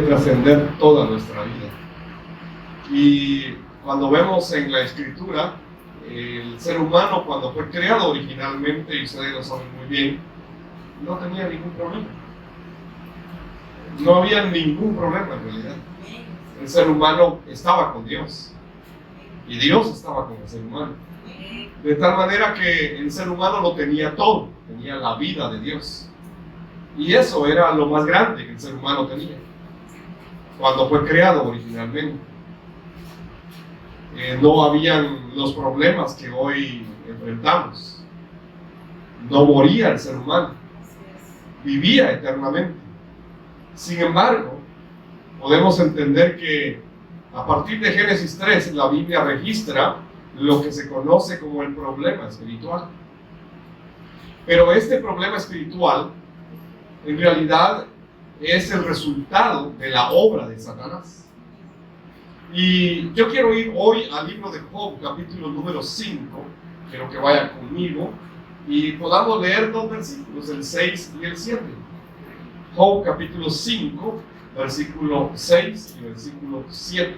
trascender toda nuestra vida. Y cuando vemos en la Escritura, el ser humano cuando fue creado originalmente, y ustedes lo saben muy bien, no tenía ningún problema. No había ningún problema en realidad. El ser humano estaba con Dios y Dios estaba con el ser humano. De tal manera que el ser humano lo tenía todo, tenía la vida de Dios. Y eso era lo más grande que el ser humano tenía cuando fue creado originalmente. No habían los problemas que hoy enfrentamos. No moría el ser humano, vivía eternamente. Sin embargo, podemos entender que a partir de Génesis 3 la Biblia registra lo que se conoce como el problema espiritual. Pero este problema espiritual en realidad es el resultado de la obra de Satanás. Y yo quiero ir hoy al libro de Job, capítulo número 5. Quiero que vayan conmigo y podamos leer dos versículos, el 6 y el 7. Job, capítulo 5, versículo 6 y versículo 7.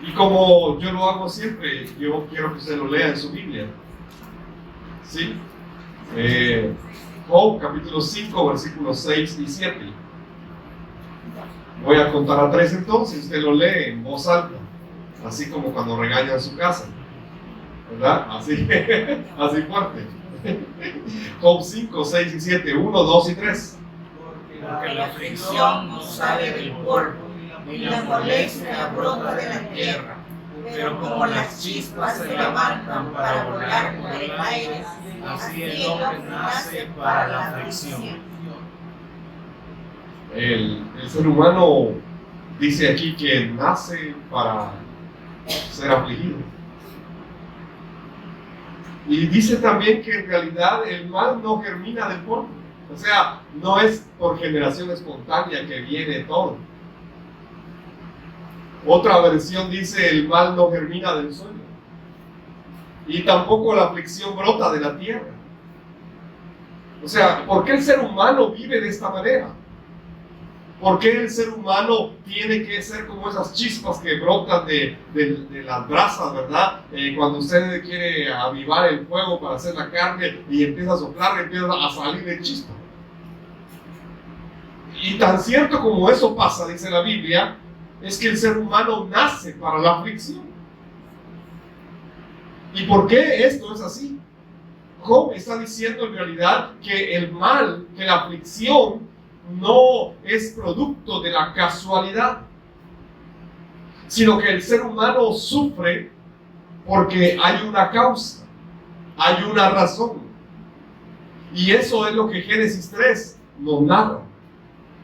Y como yo lo hago siempre, yo quiero que usted lo lea en su Biblia. ¿Sí? Job, capítulo 5, versículos 6 y 7. Voy a contar a 3 entonces, usted lo lee en voz alta, así como cuando regaña en su casa, ¿verdad? Así, así fuerte. Job 5, 6 y 7, 1, 2 y 3. Porque la aflicción no sale del polvo, ni la molestia brota de la tierra, pero como las chispas se levantan para volar por el aire, así el hombre nace para la aflicción. El ser humano dice aquí que nace para ser afligido. Y dice también que en realidad el mal no germina del polvo. O sea, no es por generación espontánea que viene todo. Otra versión dice el mal no germina del suelo. Y tampoco la aflicción brota de la tierra. O sea, ¿por qué el ser humano vive de esta manera? ¿Por qué el ser humano tiene que ser como esas chispas que brotan de las brasas, verdad? Cuando usted quiere avivar el fuego para hacer la carne y empieza a soplar, empieza a salir de chispa. Y tan cierto como eso pasa, dice la Biblia, es que el ser humano nace para la aflicción. ¿Y por qué esto es así? Job está diciendo en realidad que el mal, que la aflicción, no es producto de la casualidad, sino que el ser humano sufre porque hay una causa, hay una razón. Y eso es lo que Génesis 3 nos narra.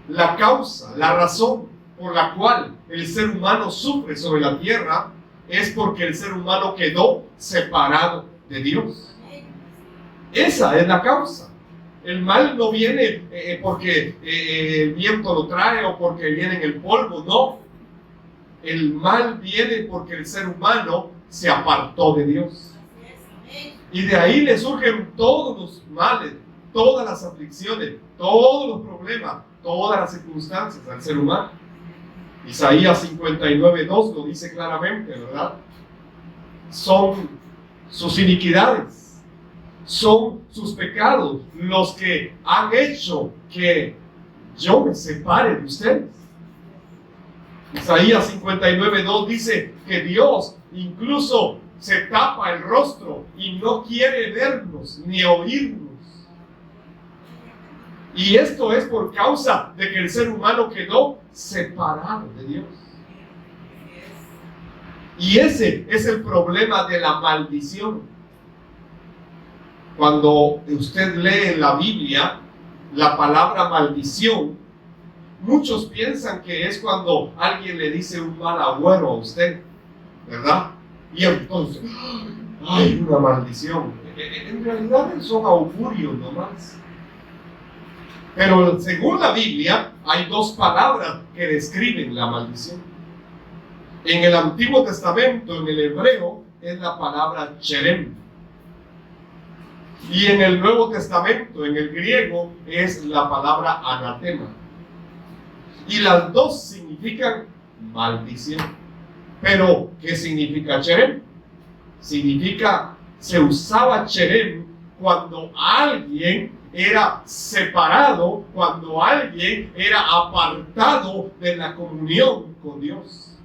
La causa, la razón por la cual el ser humano sufre sobre la tierra es porque el ser humano quedó separado de Dios. Esa es la causa. El mal no viene porque el viento lo trae o porque viene en el polvo, no. El mal viene porque el ser humano se apartó de Dios. Y de ahí le surgen todos los males, todas las aflicciones, todos los problemas, todas las circunstancias al ser humano. Isaías 59:2 lo dice claramente, ¿verdad? Son sus iniquidades, son sus pecados los que han hecho que yo me separe de ustedes. Isaías 59:2 dice que Dios incluso se tapa el rostro y no quiere vernos ni oírnos. Y esto es por causa de que el ser humano quedó separado de Dios. Y ese es el problema de la maldición. Cuando usted lee en la Biblia la palabra maldición, muchos piensan que es cuando alguien le dice un mal agüero a usted, ¿verdad? Y entonces, ¡ay, una maldición! En realidad son augurios nomás. Pero según la Biblia, hay dos palabras que describen la maldición. En el Antiguo Testamento, en el hebreo, es la palabra cherem. Y en el Nuevo Testamento, en el griego, es la palabra anatema. Y las dos significan maldición. Pero, ¿qué significa cherem? Significa, se usaba cherem cuando alguien era separado, cuando alguien era apartado de la comunión con Dios.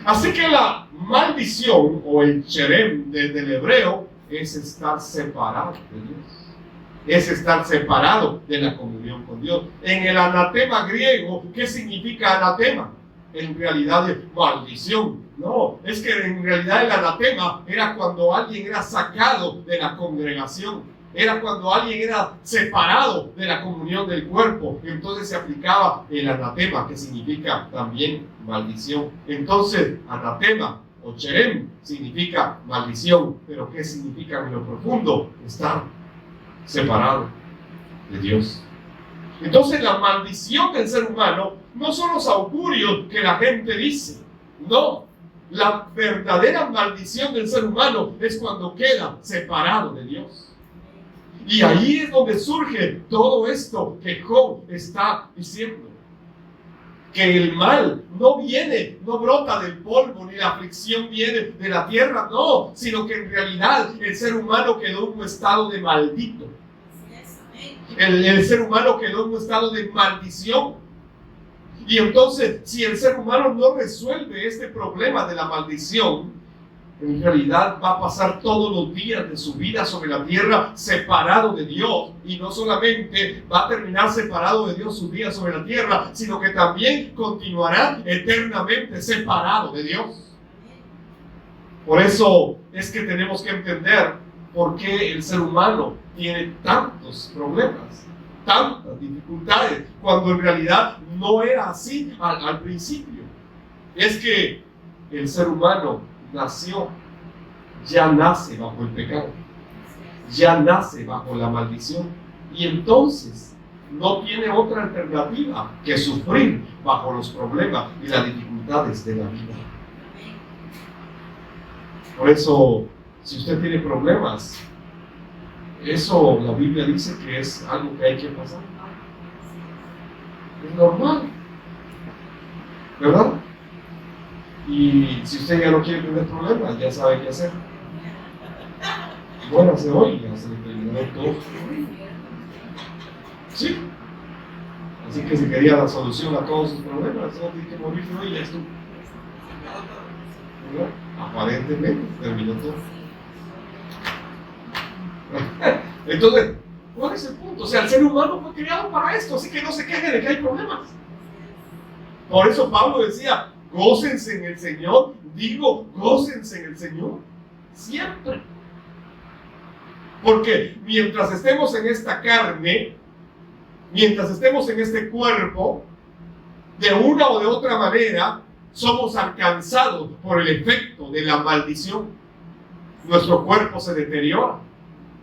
Así que la maldición o el cherem del hebreo es estar separado de Dios. Es estar separado de la comunión con Dios. En el anatema griego, ¿qué significa anatema? En realidad es maldición. No, es que en realidad el anatema era cuando alguien era sacado de la congregación. Era cuando alguien era separado de la comunión del cuerpo. Entonces se aplicaba el anatema, que significa también maldición. Entonces, anatema o cherem significa maldición. Pero ¿qué significa en lo profundo? Estar separado de Dios. Entonces la maldición del ser humano no son los augurios que la gente dice. No, la verdadera maldición del ser humano es cuando queda separado de Dios. Y ahí es donde surge todo esto que Job está diciendo. Que el mal no viene, no brota del polvo, ni la aflicción viene de la tierra, no, sino que en realidad el ser humano quedó en un estado de maldito. El ser humano quedó en un estado de maldición. Y entonces, si el ser humano no resuelve este problema de la maldición, en realidad va a pasar todos los días de su vida sobre la tierra separado de Dios. Y no solamente va a terminar separado de Dios sus días sobre la tierra, sino que también continuará eternamente separado de Dios. Por eso es que tenemos que entender por qué el ser humano tiene tantos problemas, tantas dificultades, cuando en realidad no era así al principio. Es que el ser humano nació, ya nace bajo el pecado, ya nace bajo la maldición, y entonces no tiene otra alternativa que sufrir bajo los problemas y las dificultades de la vida. Por eso, si usted tiene problemas, eso la Biblia dice que es algo que hay que pasar. Es normal, ¿verdad? Y si usted ya no quiere tener problemas, ya sabe qué hacer. Muérase hoy, ya se le terminó todo. Sí. Así que si quería la solución a todos sus problemas, solo tiene que morirse hoy y ya estuvo. ¿Verdad? Aparentemente terminó todo. Entonces, ¿cuál es el punto? O sea, el ser humano fue creado para esto, así que no se queje de que hay problemas. Por eso Pablo decía, gócense en el Señor. Digo, gócense en el Señor siempre. Porque mientras estemos en esta carne, mientras estemos en este cuerpo, de una o de otra manera, somos alcanzados por el efecto de la maldición. Nuestro cuerpo se deteriora,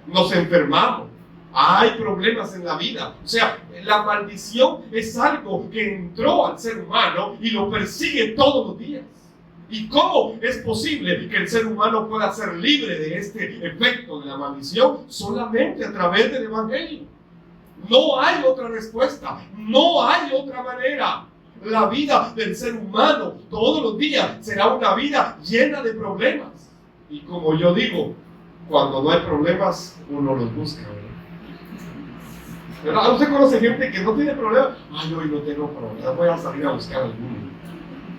nos enfermamos, hay problemas en la vida. O sea, la maldición es algo que entró al ser humano y lo persigue todos los días. ¿Y cómo es posible que el ser humano pueda ser libre de este efecto de la maldición? Solamente a través del Evangelio. No hay otra respuesta, no hay otra manera. La vida del ser humano todos los días será una vida llena de problemas. Y como yo digo, cuando no hay problemas, uno los busca, ¿verdad? Usted conoce gente que no tiene problemas. Ay, hoy no tengo problemas, voy a salir a buscar alguno.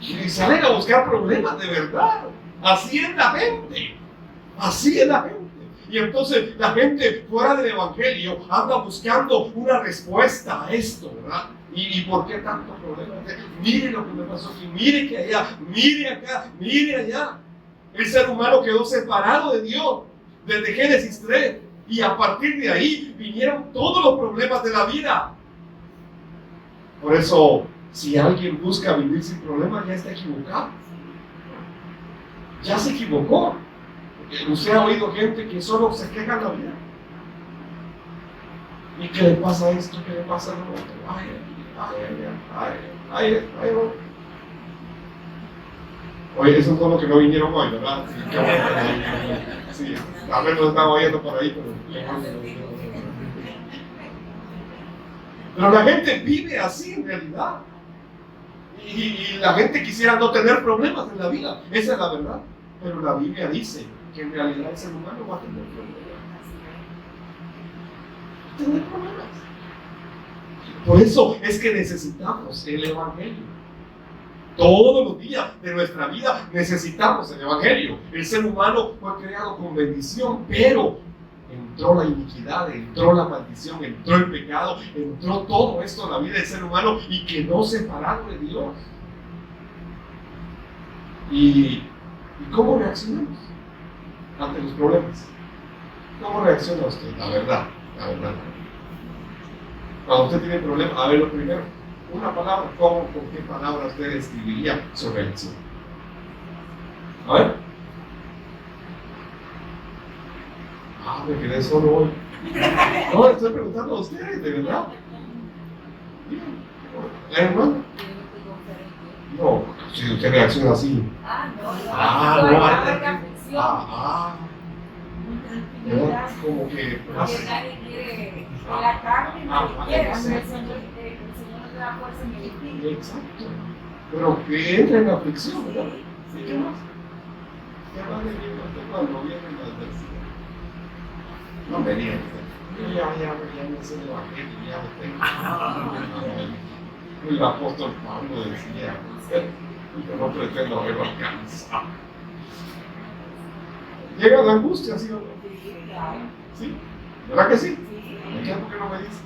Y salen a buscar problemas de verdad. Así es la gente. Así es la gente. Y entonces la gente fuera del Evangelio anda buscando una respuesta a esto, ¿verdad? ¿Y por qué tanto problema? Mire lo que me pasó aquí, mire que allá, mire acá, mire allá. El ser humano quedó separado de Dios desde Génesis 3. Y a partir de ahí vinieron todos los problemas de la vida. Por eso, si alguien busca vivir sin problemas, ya está equivocado. Ya se equivocó. Usted ha oído gente que solo se queja en la vida. ¿Y qué le pasa a esto? ¿Qué le pasa a lo otro? Ay. Oye, eso es todo lo que no vinieron hoy, ¿verdad? Sí, a ver, lo estaba oyendo por ahí, pero... Pero la gente vive así en realidad. Y la gente quisiera no tener problemas en la vida. Esa es la verdad. Pero la Biblia dice que en realidad el ser humano va a tener problemas. Por eso es que necesitamos el Evangelio. Todos los días de nuestra vida necesitamos el Evangelio. El ser humano fue creado con bendición, pero entró la iniquidad, entró la maldición, entró el pecado, entró todo esto en la vida del ser humano y quedó separado de Dios. ¿Y cómo reaccionamos ante los problemas? ¿Cómo reacciona usted? La verdad. Cuando usted tiene problemas, a ver, lo primero, una palabra, ¿con qué palabra usted describiría su reacción? A ver. Me quedé solo hoy. No, estoy preguntando a ustedes, de verdad. Hermano. No, si usted reacciona así. ¿Verdad? Como que nadie quiere la carne, nadie quiere. El Señor nos da fuerza en el espíritu. Exacto. Pero que entra en aflicción, ¿verdad? ¿Y qué más? ¿Qué más le viene a usted cuando viene la adversidad? No me digan, ya me sé el Evangelio, ya lo tengo. El apóstol Pablo decía, yo no pretendo haberlo alcanzado. Llega la angustia, ¿sí o no? ¿Sí? ¿Verdad que sí? ¿Por qué no me dice?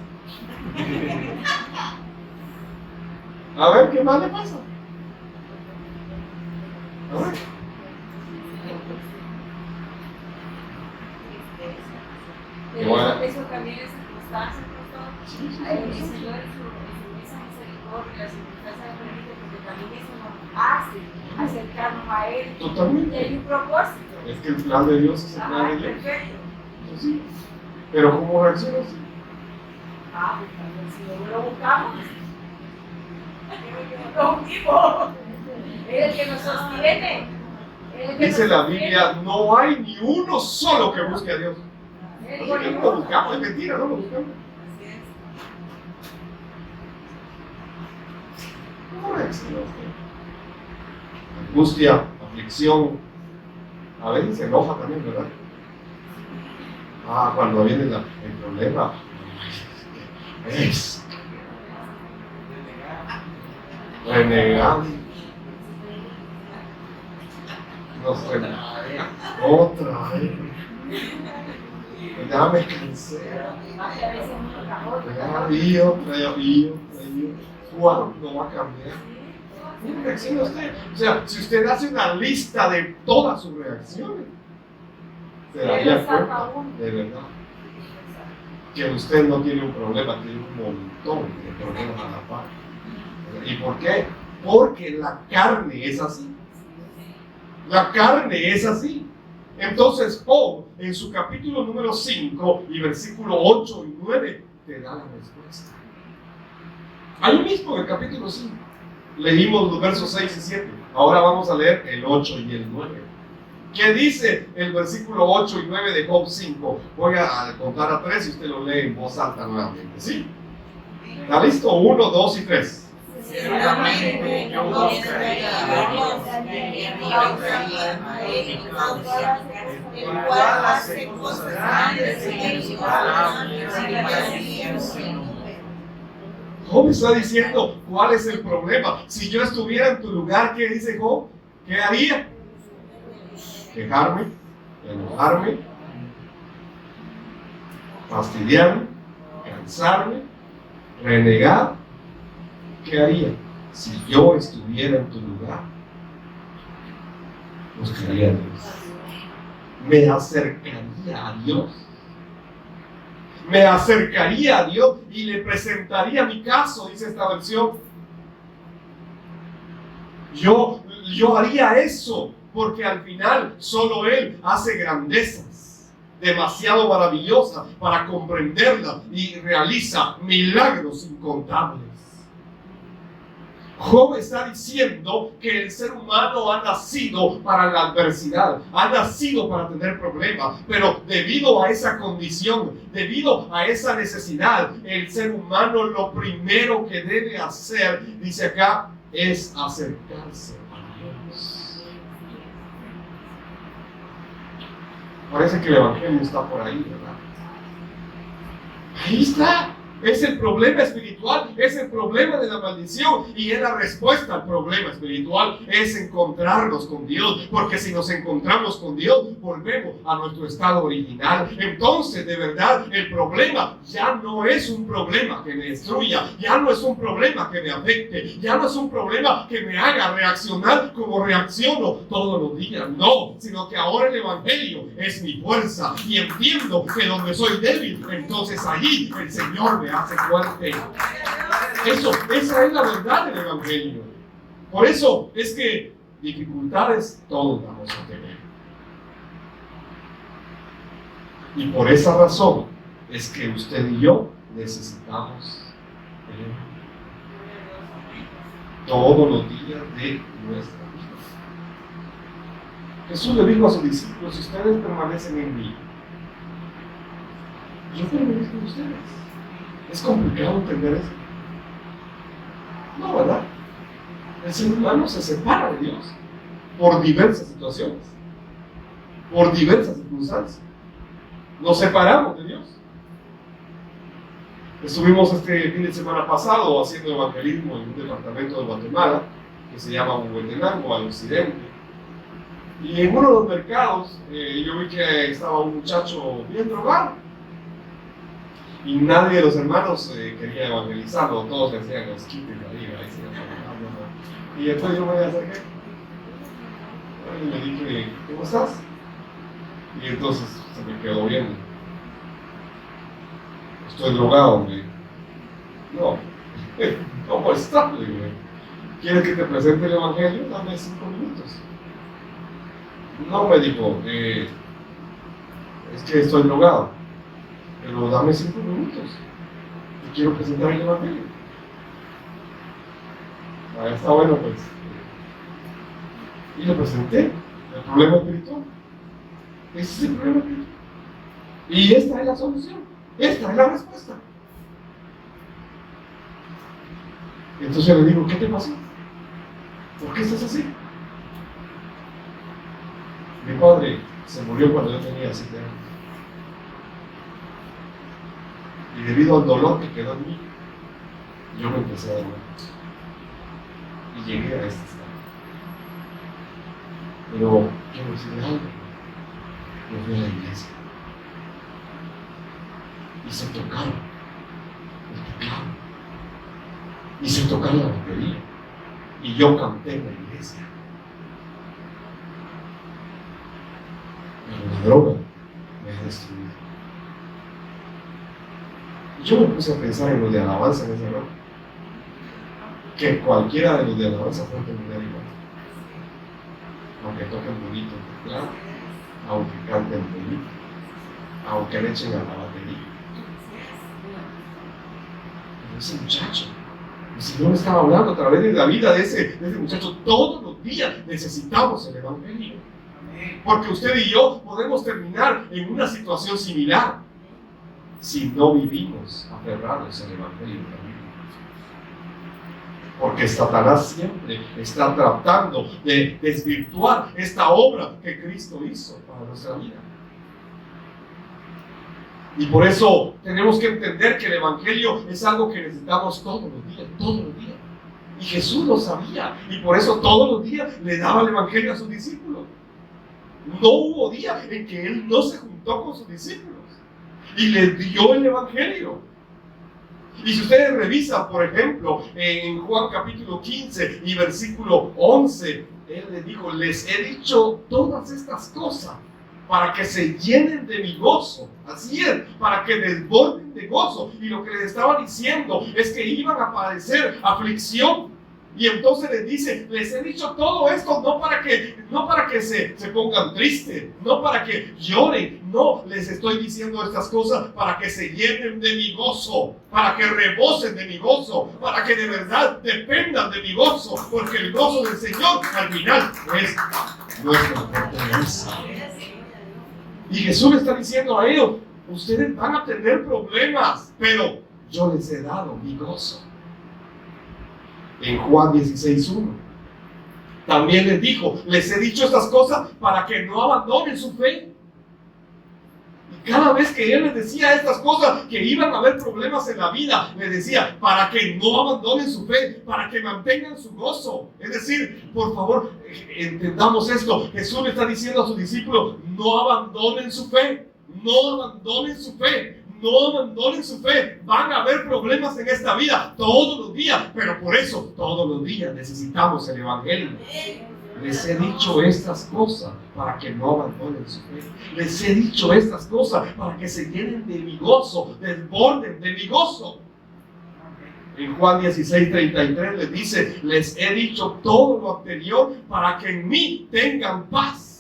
A ver, ¿qué más le pasa? A ver. Eso también es circunstancia, pastor. El Señor en su inmensa misericordia, la circunstancia permite, porque también eso nos hace acercarnos a Él. Totalmente. Y hay un propósito. Es que el plan de Dios es el plan de Dios. Perfecto. Sí. Pero ¿cómo reaccionas? Pues si lo buscamos, lo mismo. Es el que nos sostiene. Dice la Biblia, no hay ni uno solo que busque a Dios. No lo buscamos, es mentira, no lo buscamos. ¿Cómo reacciona usted? Angustia, aflicción. A veces se enoja también, ¿verdad? Cuando viene el problema. Es renegado. Nos renega otra vez. Ya me cansé. Y otra. ¿Cuándo va a cambiar? ¿Cómo reacciona usted? O sea, si usted hace una lista de todas sus reacciones, se daría cuenta, de verdad, que usted no tiene un problema, tiene un montón de problemas a la par. ¿Y por qué? Porque la carne es así. La carne es así. Entonces, Job, en su capítulo número 5 y versículo 8 y 9, te da la respuesta. Ahí mismo en el capítulo 5, leímos los versos 6 y 7. Ahora vamos a leer el 8 y el 9. ¿Qué dice el versículo 8 y 9 de Job 5? Voy a contar a 3 y usted lo lee en voz alta nuevamente. ¿Sí? ¿Está listo? 1, 2 y 3. Ciertamente yo buscaría a Dios y invocaría a Él en causa, el cual hace cosas grandes y en Job está diciendo cuál es el problema. Si yo estuviera en tu lugar, ¿qué dice Job? ¿Qué haría? Quejarme, enojarme, fastidiarme, cansarme, renegar. ¿Qué haría? Si yo estuviera en tu lugar, buscaría a Dios. Me acercaría a Dios. Me acercaría a Dios y le presentaría mi caso, dice esta versión. Yo haría eso porque al final solo Él hace grandezas demasiado maravillosas para comprenderlas y realiza milagros incontables. Job está diciendo que el ser humano ha nacido para la adversidad, ha nacido para tener problemas, pero debido a esa condición, debido a esa necesidad, el ser humano lo primero que debe hacer, dice acá, es acercarse a Dios. Parece que el Evangelio está por ahí, ¿verdad? Ahí está. Es el problema espiritual, es el problema de la maldición, y es la respuesta al problema espiritual, es encontrarnos con Dios, porque si nos encontramos con Dios, volvemos a nuestro estado original. Entonces, de verdad, el problema ya no es un problema que me destruya, ya no es un problema que me afecte, ya no es un problema que me haga reaccionar como reacciono todos los días, no, sino que ahora el Evangelio es mi fuerza, y entiendo que donde soy débil, entonces allí el Señor me hace fuerte. Esa es la verdad del Evangelio. Por eso es que dificultades todos vamos a tener. Y por esa razón es que usted y yo necesitamos el Evangelio todos los días de nuestra vida. Jesús le dijo a sus discípulos: si ustedes permanecen en mí, yo permanezco en ustedes. ¿Es complicado entender eso? No, ¿verdad? El ser humano se separa de Dios por diversas situaciones, por diversas circunstancias. Nos separamos de Dios. Estuvimos este fin de semana pasado haciendo evangelismo en un departamento de Guatemala que se llama Huehuetenango, al occidente. Y en uno de los mercados yo vi que estaba un muchacho bien drogado. Y nadie de los hermanos quería evangelizarlo, todos le hacían los quites arriba. Y después yo me acerqué y le dije: ¿cómo estás? Y entonces se me quedó viendo. Estoy drogado, me dijo. No, ¿cómo estás? Le digo: ¿quieres que te presente el Evangelio? Dame 5 minutos. No, me dijo, es que estoy drogado. Pero dame 5 minutos y quiero presentar el Evangelio. Ahí está bueno, pues. Y le presenté el problema espiritual. Ese es el problema espiritual. Y esta es la solución. Esta es la respuesta. Entonces le digo: ¿qué te pasó? ¿Por qué estás así? Mi padre se murió cuando yo tenía 7 años. Y debido al dolor que quedó en mí, yo me empecé a dar vuelta. Y llegué a este estado. Pero quiero decirle algo. Yo fui a la iglesia. Y se tocaron el teclado. Y se tocaron la batería. Y yo canté en la iglesia. Pero la droga me ha destruido. Yo me puse a pensar en los de alabanza en ese rato, que cualquiera de los de alabanza puede terminar igual, aunque toquen bonito el teclado, aunque canten bonito, aunque le echen a la batería. Pero ese muchacho, el Señor estaba hablando a través de la vida de ese muchacho. Todos los días necesitamos el Evangelio, porque usted y yo podemos terminar en una situación similar si no vivimos aferrados al Evangelio también. Porque Satanás siempre está tratando de desvirtuar esta obra que Cristo hizo para nuestra vida. Y por eso tenemos que entender que el Evangelio es algo que necesitamos todos los días, todos los días. Y Jesús lo sabía, y por eso todos los días le daba el Evangelio a sus discípulos. No hubo día en que Él no se juntó con sus discípulos y les dio el Evangelio. Y si ustedes revisan, por ejemplo, en Juan capítulo 15 y versículo 11, Él les dijo: les he dicho todas estas cosas para que se llenen de mi gozo. Así es, para que desborden de gozo. Y lo que les estaba diciendo es que iban a padecer aflicción, Y entonces les dice, les he dicho todo esto no para que se pongan tristes, no para que lloren, no, les estoy diciendo estas cosas para que se llenen de mi gozo, para que rebosen de mi gozo, para que de verdad dependan de mi gozo, porque el gozo del Señor al final es nuestra fortaleza. Y Jesús le está diciendo a ellos, ustedes van a tener problemas, pero yo les he dado mi gozo. En Juan 16:1 también les dijo, les he dicho estas cosas para que no abandonen su fe. Y cada vez que Él les decía estas cosas, que iban a haber problemas en la vida, les decía, para que no abandonen su fe, para que mantengan su gozo. Es decir, por favor, entendamos esto. Jesús le está diciendo a sus discípulos, no abandonen su fe, no abandonen su fe. No abandonen su fe. Van a haber problemas en esta vida todos los días, pero por eso todos los días necesitamos el Evangelio. Les he dicho estas cosas para que no abandonen su fe. Les he dicho estas cosas para que se llenen de mi gozo, desborden de mi gozo. En Juan 16:33 les dice, les he dicho todo lo anterior para que en mí tengan paz.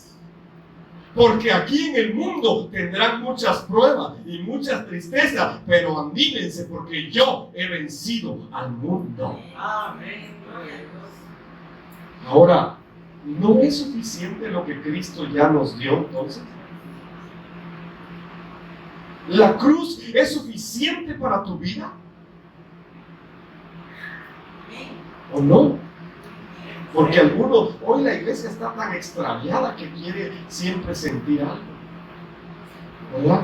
Porque aquí en el mundo tendrán muchas pruebas y muchas tristezas, pero anímense porque yo he vencido al mundo. Amén. Ahora, ¿no es suficiente lo que Cristo ya nos dio entonces? ¿La cruz es suficiente para tu vida? ¿O no? Porque algunos, hoy la iglesia está tan extraviada que quiere siempre sentir algo, ¿verdad?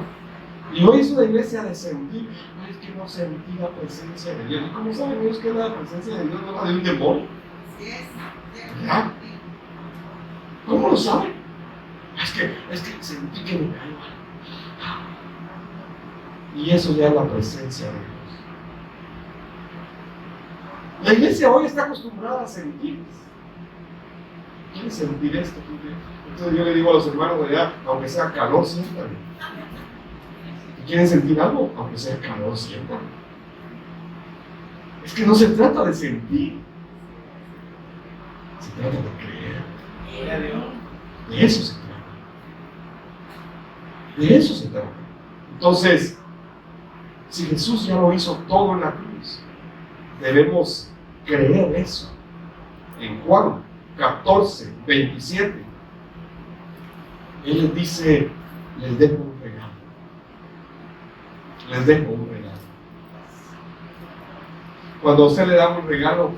Y hoy es una iglesia de sentir, no es que no sentí la presencia de Dios. ¿Y cómo saben ellos que la presencia de Dios no es la de un demonio? ¿Verdad? ¿Cómo lo saben? Es que sentí que me cayó algo. Y eso ya es la presencia de Dios. La iglesia hoy está acostumbrada a sentir. ¿Quieres sentir esto? Entonces yo le digo a los hermanos de allá, aunque sea calor, siéntalo. ¿Quieren sentir algo? Aunque sea calor, siéntalo. Es que no se trata de sentir, se trata de creer. De eso se trata. De eso se trata. Entonces, si Jesús ya lo hizo todo en la cruz, debemos creer eso. En Juan 14:27, Él les dice, les dejo un regalo. Les dejo un regalo. Cuando a usted le da un regalo,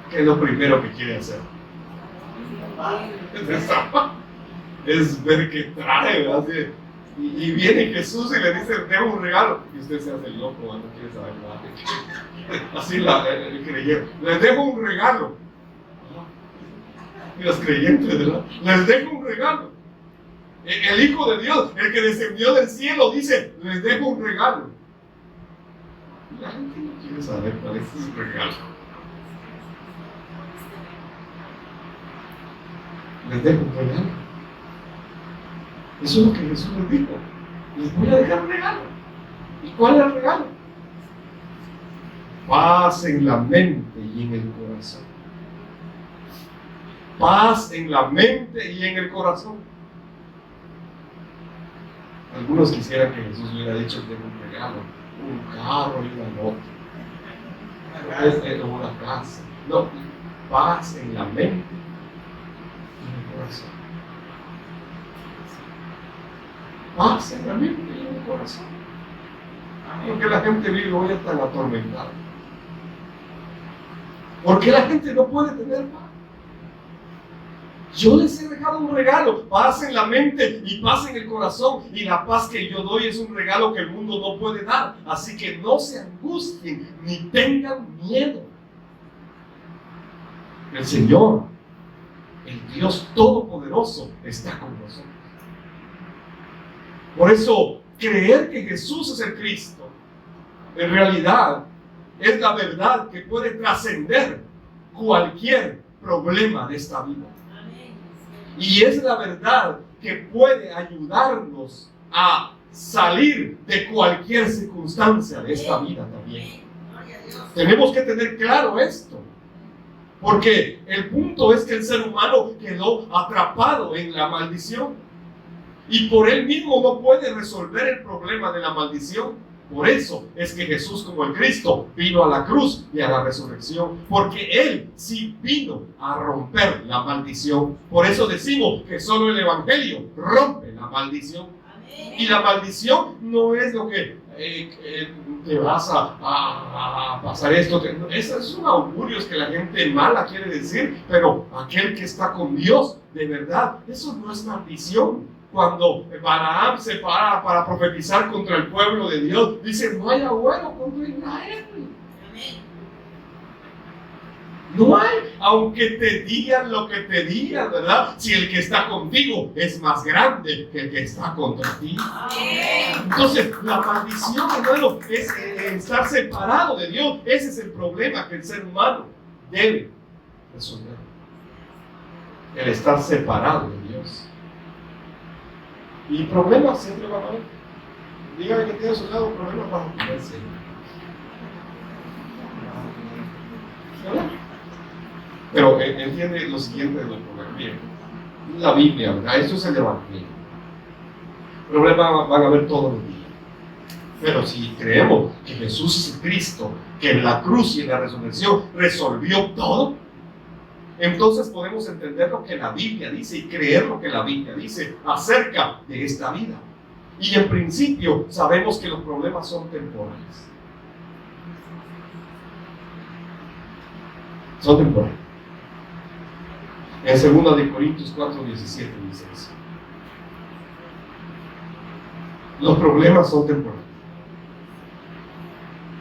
¿qué es lo primero que quiere hacer? Es ver qué trae, ¿verdad? Y viene Jesús y le dice, dejo un regalo. Y usted se hace loco, no quiere saber nada. Así el creyente. Les dejo un regalo. Y los creyentes, ¿verdad? Les dejo un regalo. El Hijo de Dios, el que descendió del cielo, dice, les dejo un regalo. La gente no quiere saber cuál es ese regalo. Les dejo un regalo. Eso es lo que Jesús les dijo. Les voy a dejar un regalo. ¿Y cuál es el regalo? Paz en la mente y en el corazón. Paz en la mente y en el corazón. Algunos quisieran que Jesús hubiera dicho que tengo un regalo, un carro y una moto, o una casa. No, paz en la mente y en el corazón. Paz en la mente y en el corazón. Porque la gente vive hoy tan atormentada. ¿Por qué la gente no puede tener paz? Yo les he dejado un regalo, paz en la mente y paz en el corazón. Y la paz que yo doy es un regalo que el mundo no puede dar. Así que no se angustien ni tengan miedo. El Señor, el Dios Todopoderoso, está con nosotros. Por eso, creer que Jesús es el Cristo, en realidad, es la verdad que puede trascender cualquier problema de esta vida. Y es la verdad que puede ayudarnos a salir de cualquier circunstancia de esta vida también. Tenemos que tener claro esto. Porque el punto es que el ser humano quedó atrapado en la maldición. Y por él mismo no puede resolver el problema de la maldición. Por eso es que Jesús, como el Cristo, vino a la cruz y a la resurrección. Porque Él sí vino a romper la maldición. Por eso decimos que solo el Evangelio rompe la maldición. Y la maldición no es lo que te vas a pasar esto. Eso es un augurio que la gente mala quiere decir. Pero aquel que está con Dios, de verdad, eso no es maldición. Cuando Balaam se para profetizar contra el pueblo de Dios, dice: no hay agüero contra Israel. No hay, aunque te digan lo que te digan, ¿verdad? Si el que está contigo es más grande que el que está contra ti. Entonces, la maldición, hermano, es estar separado de Dios. Ese es el problema que el ser humano debe resolver. El estar separado de Dios. Y problemas siempre van a haber. Dígame que tiene a su lado problemas van a haber siempre. ¿Verdad? Pero entiende lo siguiente de los problemas. Bien, la Biblia, ¿verdad? Esto es el Evangelio. Problemas van a haber todos los días. Pero si creemos que Jesús es el Cristo, que en la cruz y en la resurrección resolvió todo, entonces podemos entender lo que la Biblia dice y creer lo que la Biblia dice acerca de esta vida. Y en principio sabemos que los problemas son temporales. Son temporales. En 2 de Corintios 4:17 dice eso. Los problemas son temporales.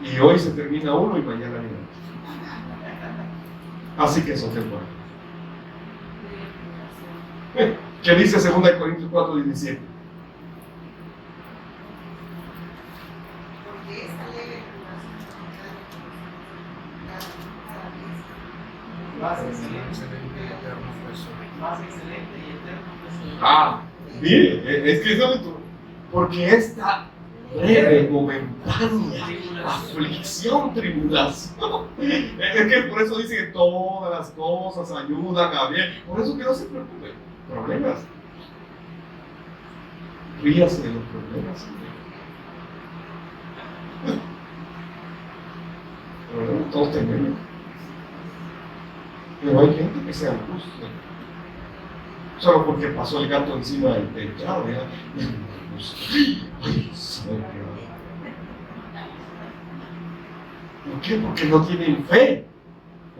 Y hoy se termina uno y mañana viene otro. Así que son temporales. ¿Qué dice 2 de Corintios 4:17? Porque esta leve Más excelente y eterno. Mire, es que eso es porque esta breve, momentánea aflicción, tribulación. Es que por eso dice que todas las cosas ayudan a bien. Por eso que no se preocupe. Problemas. Ríase de los problemas. Problemas todos tenemos. Pero hay gente que se angustia. Solo porque pasó el gato encima del techado, ¿verdad? Ay, Señor. ¿Por qué? Porque no tienen fe.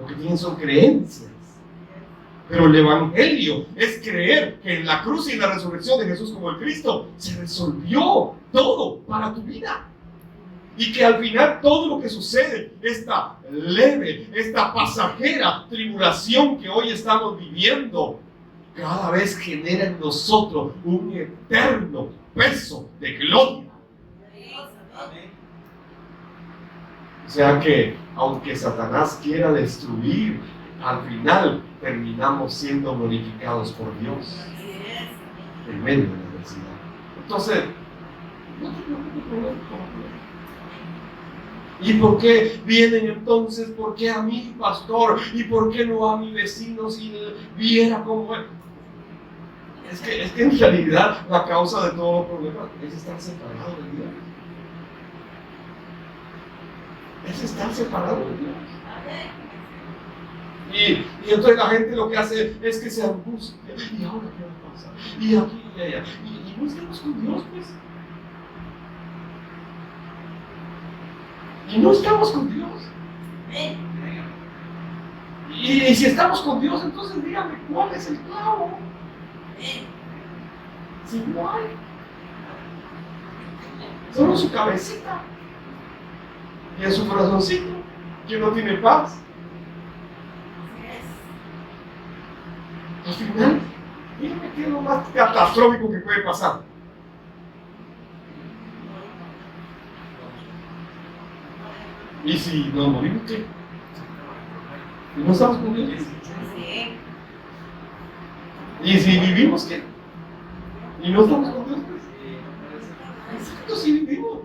Lo que tienen son creencias. Pero el Evangelio es creer que en la cruz y en la resurrección de Jesús como el Cristo se resolvió todo para tu vida. Y que al final todo lo que sucede, esta leve, esta pasajera tribulación que hoy estamos viviendo, cada vez genera en nosotros un eterno peso de gloria. O sea que, aunque Satanás quiera destruir, al final terminamos siendo glorificados por Dios en medio de la adversidad. Entonces, no te preocupes por eso. ¿Y por qué vienen entonces? ¿Por qué a mí, pastor? ¿Y por qué no a mi vecino si viera cómo es? Es que en realidad la causa de todos los problemas es estar separado de Dios. Es estar separado de Dios. Y entonces la gente lo que hace es que se angustia. ¿Y ahora qué va a pasar? Y aquí y allá. Y no estamos con Dios, pues. Y no estamos con Dios. Y si estamos con Dios, entonces dígame cuál es el clavo. Si no hay, solo su cabecita y en su corazoncito, que no tiene paz. Al final, dígame qué es lo más catastrófico que puede pasar. ¿Y si nos morimos qué? ¿Y no estamos con Dios? ¿Y si vivimos qué? ¿Y no estamos con Dios? Exacto, si vivimos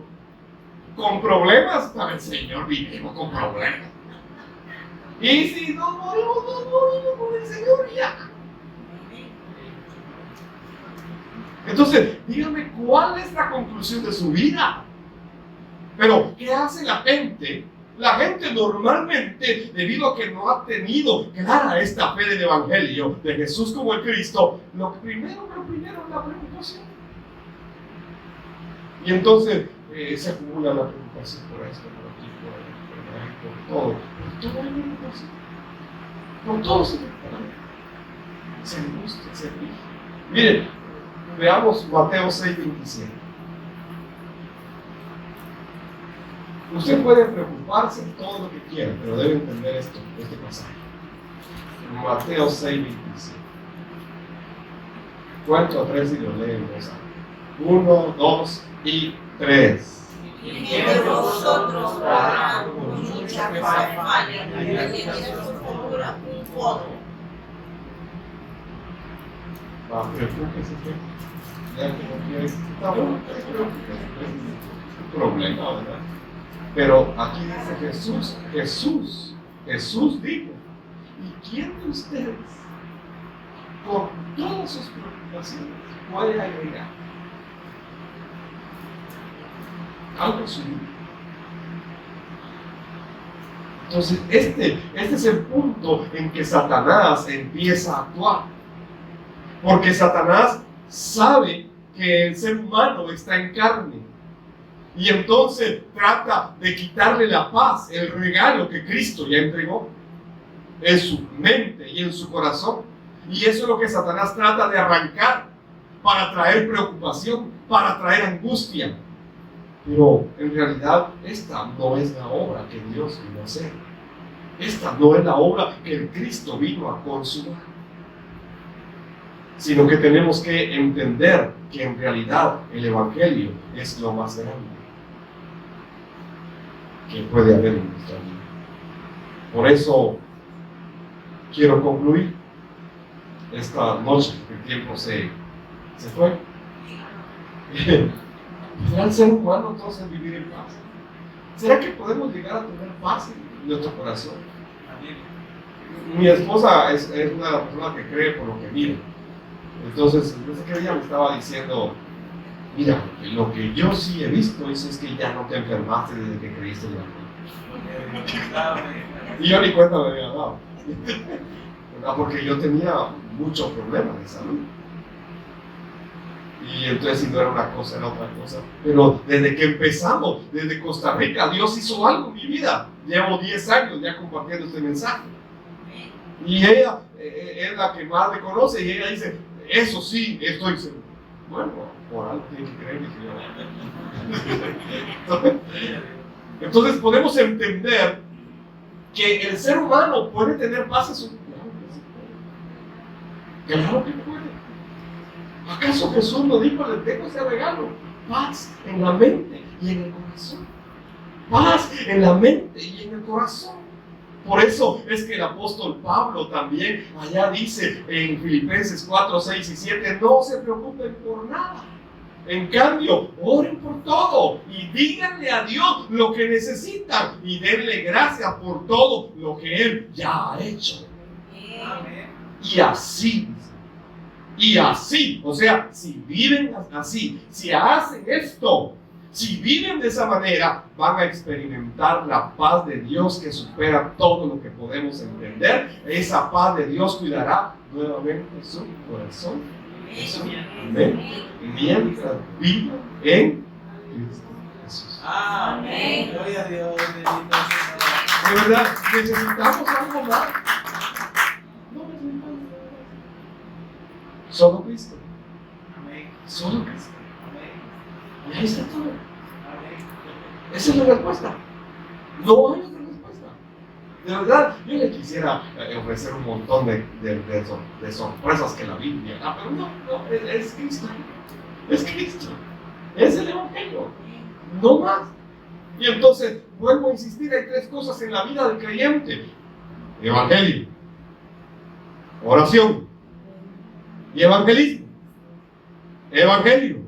con problemas, para el Señor vivimos con problemas. Y si nos morimos con el Señor ya. Entonces, dígame cuál es la conclusión de su vida. Pero, ¿qué hace la gente? La gente normalmente, debido a que no ha tenido clara esta fe del Evangelio de Jesús como el Cristo, lo primero es la preocupación. Y entonces se acumula la preocupación por esto, por aquí, por allá, por todo. Por todo hay preocupación. Por todo se preocupa. Se angustia, se aflige. Miren, veamos Mateo 6:27. Usted puede preocuparse en todo lo que quiera, pero debe entender este pasaje. Mateo 6:27. Cuento a 3 y lo leemos. 1, 2 y 3. Y de vosotros habrá con mucha farfalla, y de su figura un codo. Preocúpese, ya que no quiere. Está bueno, es un problema, ¿verdad? Pero aquí dice Jesús dijo, ¿y quién de ustedes, con todas sus preocupaciones, puede agregar algo a su vida? Entonces, este es el punto en que Satanás empieza a actuar. Porque Satanás sabe que el ser humano está en carne. Y entonces trata de quitarle la paz, el regalo que Cristo ya entregó en su mente y en su corazón. Y eso es lo que Satanás trata de arrancar para traer preocupación, para traer angustia. Pero en realidad esta no es la obra que Dios vino a hacer. Esta no es la obra que el Cristo vino a consumar. Sino que tenemos que entender que en realidad el Evangelio es lo más grande que puede haber en nuestra vida. Por eso quiero concluir esta noche, el tiempo se fue. ¿Podrá el ser humano entonces vivir en paz? ¿Será que podemos llegar a tener paz en nuestro corazón? Mi esposa es una de las personas que cree por lo que mira. Entonces, desde que ella me estaba diciendo, mira, lo que yo sí he visto es que ya no te enfermaste desde que creíste en la fe. Y yo ni cuenta me había dado. Porque yo tenía muchos problemas de salud. Y entonces si no era una cosa, era otra cosa. Pero desde que empezamos, desde Costa Rica, Dios hizo algo en mi vida. Llevo 10 años ya compartiendo este mensaje. Y ella es la que más me conoce y ella dice, eso sí, estoy seguro. Bueno, por algo tiene que creer, dije yo. Entonces podemos entender que el ser humano puede tener paz en su vida. Claro que puede. ¿Acaso Jesús no dijo, le tengo ese regalo? Paz en la mente y en el corazón. Paz en la mente y en el corazón. Por eso es que el apóstol Pablo también allá dice en Filipenses 4, 6 y 7, no se preocupen por nada. En cambio, oren por todo y díganle a Dios lo que necesitan y denle gracias por todo lo que Él ya ha hecho. Y así, o sea, si viven así, si hacen esto, si viven de esa manera, van a experimentar la paz de Dios que supera todo lo que podemos entender. Esa paz de Dios cuidará nuevamente su corazón, su mente, mientras viva en Cristo Jesús. Amén. Gloria a Dios, bendito De verdad, necesitamos algo más. No necesitamos nada más. Solo Cristo. Amén. Solo Cristo. Amén. Y ahí está todo. Amén. Esa es la respuesta. No hay otra respuesta. De verdad, yo le quisiera ofrecer un montón de sorpresas que la Biblia da, pero no, es Cristo. Es Cristo. Es el Evangelio. No más. Y entonces, vuelvo a insistir, hay 3 cosas en la vida del creyente. Evangelio, oración y evangelismo. Evangelio,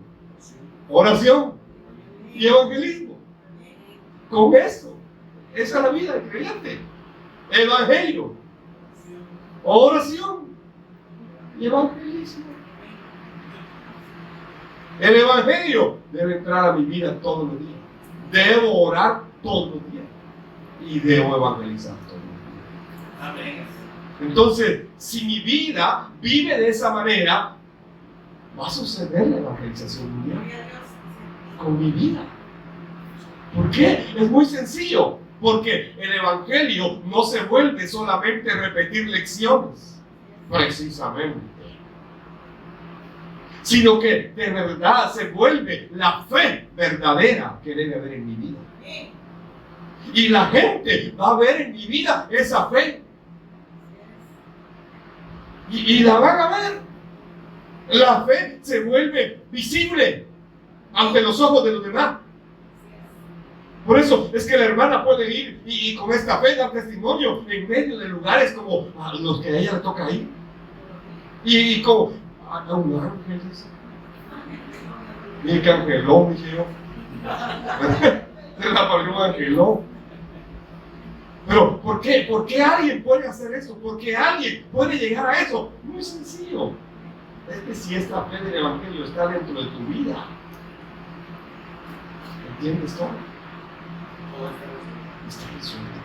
oración y evangelismo. Con eso, esa es la vida del creyente. evangelio, oración y evangelismo. El evangelio debe entrar a mi vida todos los días. Debo orar todos los días y debo evangelizar todos los días. Amén. Entonces, si mi vida vive de esa manera, va a suceder la evangelización mundial con mi vida. ¿Por qué? Es muy sencillo. Porque el evangelio no se vuelve solamente repetir lecciones, precisamente, sino que de verdad se vuelve la fe verdadera que debe haber en mi vida. Y la gente va a ver en mi vida esa fe. Y la van a ver. La fe se vuelve visible ante los ojos de los demás. Por eso es que la hermana puede ir y con esta fe dar testimonio en medio de lugares como a los que a ella le toca ir. Y como a un ángel, dice. Mira que angelón, dije yo. Se la parió angelón. Pero ¿por qué? ¿Por qué alguien puede hacer eso? ¿Por qué alguien puede llegar a eso? Muy sencillo. Es que si esta fe del evangelio está dentro de tu vida, ¿entiendes todo? Está resuelto.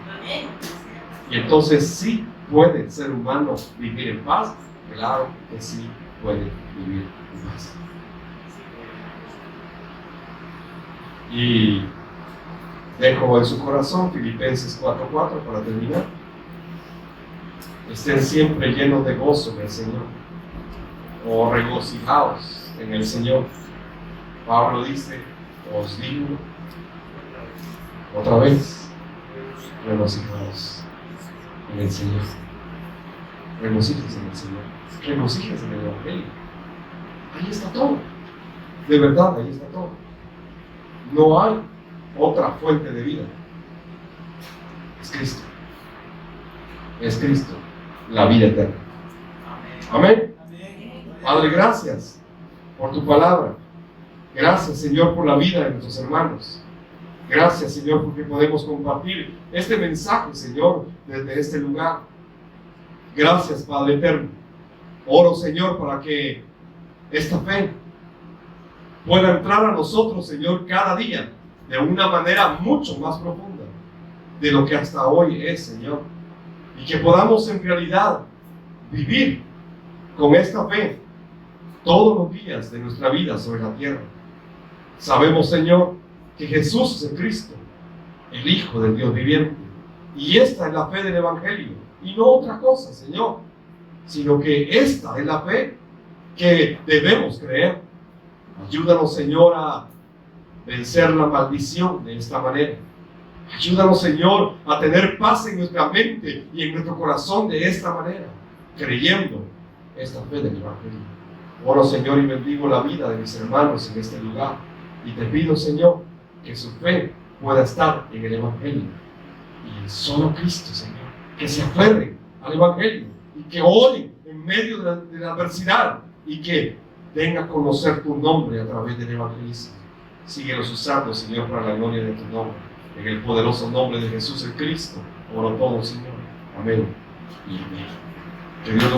Y entonces sí puede el ser humano vivir en paz. Claro que sí puede vivir en paz. Y dejo en su corazón Filipenses 4:4 para terminar. Estén siempre llenos de gozo en el Señor, o regocijaos en el Señor. Pablo dice, os digo otra vez, regocijaos en el Señor. Regocíjense en el Señor. Regocíjense en el Evangelio. Ahí está todo. De verdad, ahí está todo. No hay otra fuente de vida. Es Cristo. Es Cristo, la vida eterna. Amén. Padre, gracias por tu palabra. Gracias, Señor, por la vida de nuestros hermanos. Gracias, Señor, porque podemos compartir este mensaje, Señor, desde este lugar. Gracias, Padre eterno. Oro, Señor, para que esta fe pueda entrar a nosotros, Señor, cada día de una manera mucho más profunda de lo que hasta hoy es, Señor. Y que podamos en realidad vivir con esta fe todos los días de nuestra vida sobre la tierra. Sabemos, Señor, que Jesús es el Cristo, el Hijo del Dios viviente. Y esta es la fe del Evangelio. Y no otra cosa, Señor, sino que esta es la fe que debemos creer. Ayúdanos, Señor, a vencer la maldición de esta manera. Ayúdanos, Señor, a tener paz en nuestra mente y en nuestro corazón de esta manera, creyendo esta fe del Evangelio. Oro, Señor, y bendigo la vida de mis hermanos en este lugar. Y te pido, Señor, que su fe pueda estar en el Evangelio y en solo Cristo, Señor. Que se aferren al Evangelio y que oren en medio de la adversidad y que den a conocer tu nombre a través del evangelismo. Síguelos usando, Señor, para la gloria de tu nombre. En el poderoso nombre de Jesús el Cristo, oro todo, Señor. Amén y amén. Que Dios